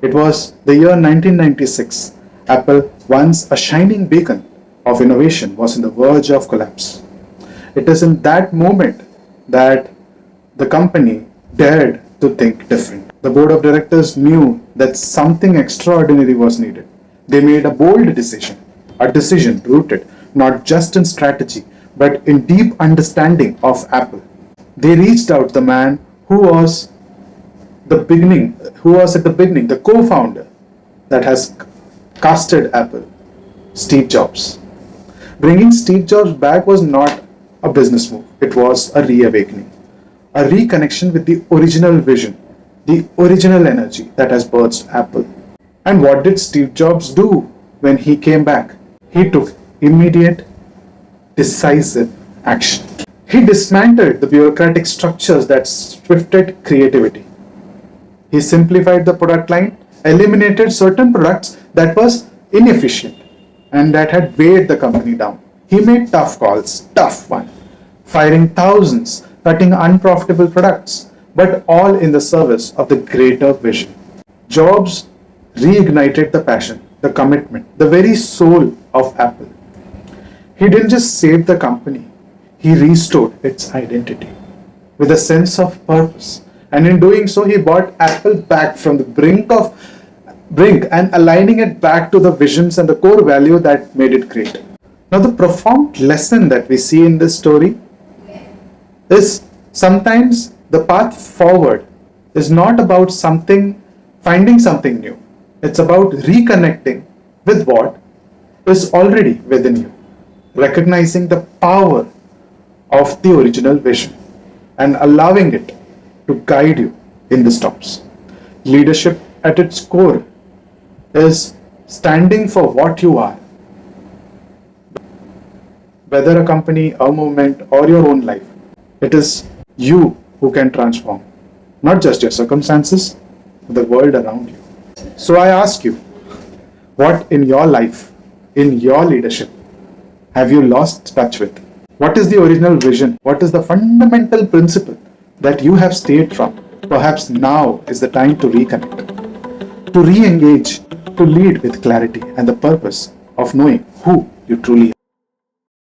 It was the year 1996. Apple, once a shining beacon of innovation, was on the verge of collapse. It is in that moment that the company dared to think different. The board of directors knew that something extraordinary was needed. They made a bold decision, a decision rooted not just in strategy but in deep understanding of Apple. They reached out to the man who was at the beginning, the co-founder that has casted Apple, Steve Jobs. Bringing Steve Jobs back was not a business move, it was a reawakening, a reconnection with the original vision, the original energy that has birthed Apple. And what did Steve Jobs do when he came back? He took immediate, decisive action. He dismantled the bureaucratic structures that stifled creativity. He simplified the product line, eliminated certain products that was inefficient and that had weighed the company down. He made tough calls, tough one, firing thousands, cutting unprofitable products, but all in the service of the greater vision. Jobs reignited the passion, the commitment, the very soul of Apple. He didn't just save the company, he restored its identity with a sense of purpose. And in doing so, he brought Apple back from the brink and aligning it back to the visions and the core value that made it great. Now, the profound lesson that we see in this story is sometimes the path forward is not about finding something new. It's about reconnecting with what is already within you, recognizing the power of the original vision and allowing it to guide you in the stops. Leadership at its core is standing for what you are. Whether a company, a movement, or your own life, it is you who can transform, not just your circumstances, but the world around you. So I ask you, what in your life, in your leadership, have you lost touch with? What is the original vision? What is the fundamental principle that you have strayed from? Perhaps now is the time to reconnect, to re-engage, to lead with clarity and the purpose of knowing who you truly are.